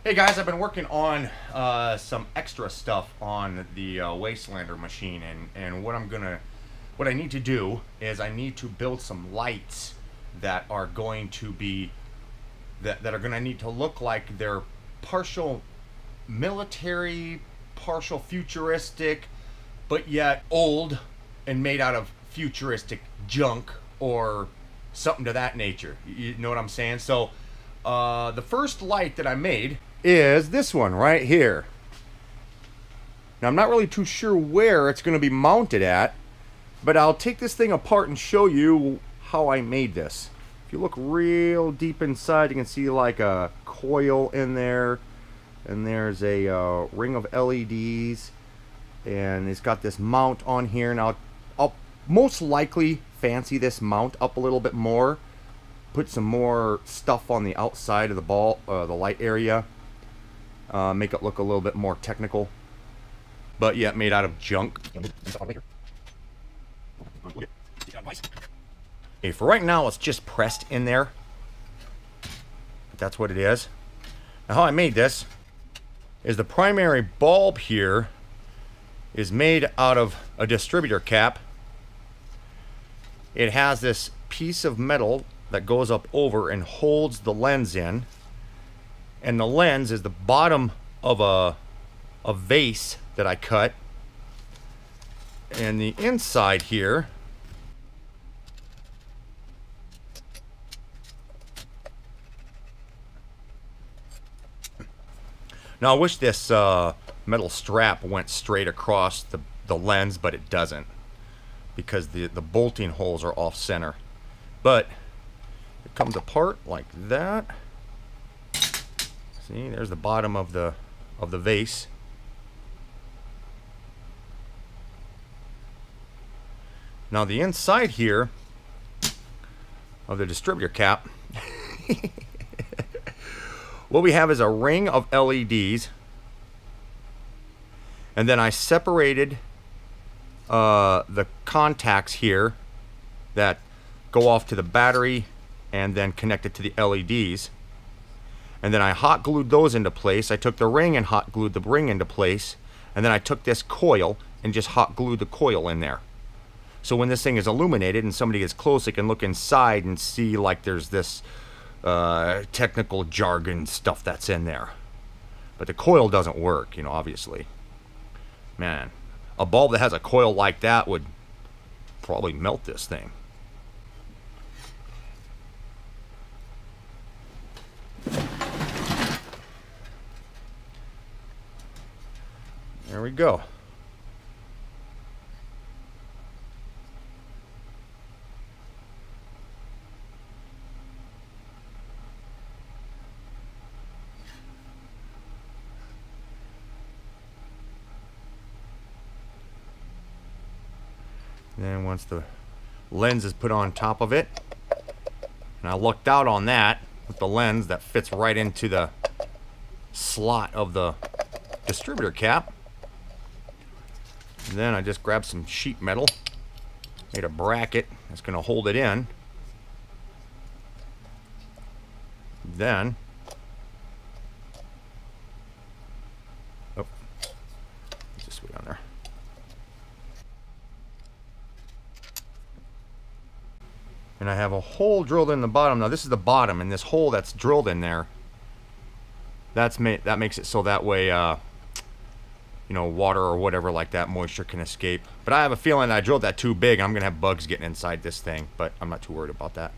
Hey guys, I've been working on some extra stuff on the Wastelander machine, and what I need to do is I need to build some lights that are going to be that are going to need to look like they're partial military, partial futuristic, but yet old and made out of futuristic junk or something to that nature. You know what I'm saying? So the first light that I made is this one right here. Now I'm not really too sure where it's going to be mounted at, but I'll take this thing apart and show you how I made this. If you look real deep inside, you can see like a coil in there, and there's a ring of LEDs, and it's got this mount on here. Now I'll most likely fancy this mount up a little bit more, put some more stuff on the outside of the light area, make it look a little bit more technical, but yet made out of junk. Okay, for right now it's just pressed in there. That's what it is. Now how I made this is the primary bulb here is made out of a distributor cap. It has this piece of metal that goes up over and holds the lens in, and the lens is the bottom of a vase that I cut, and the inside here now I wish this metal strap went straight across the lens, but it doesn't, because the bolting holes are off center. But it comes apart like that. See, there's the bottom of the vase. Now the inside here of the distributor cap, what we have is a ring of LEDs, and then I separated the contacts here that go off to the battery and then connect it to the LEDs. And then I hot glued those into place. I took the ring and hot glued the ring into place. And then I took this coil and just hot glued the coil in there. So when this thing is illuminated and somebody gets close, they can look inside and see like there's this technical jargon stuff that's in there. But the coil doesn't work, you know, obviously. Man, a bulb that has a coil like that would probably melt this thing. There we go. Then once the lens is put on top of it, and I lucked out on that with the lens that fits right into the slot of the distributor cap. And then I just grabbed some sheet metal, made a bracket that's going to hold it in. Then, oh, this way down there. And I have a hole drilled in the bottom. Now this is the bottom, and this hole that's drilled in there, that makes it so that way you know, water or whatever like that, moisture can escape. But I have a feeling that I drilled that too big. I'm gonna have bugs getting inside this thing, but I'm not too worried about that.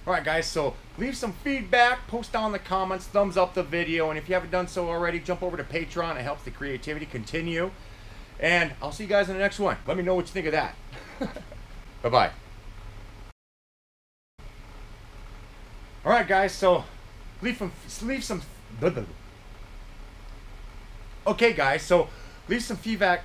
Alright guys, so leave some feedback, post down in the comments, thumbs up the video, and if you haven't done so already, jump over to Patreon. It helps the creativity continue. And I'll see you guys in the next one. Let me know what you think of that. Bye-bye. All right, guys. So leave some. Okay, guys. So leave some feedback.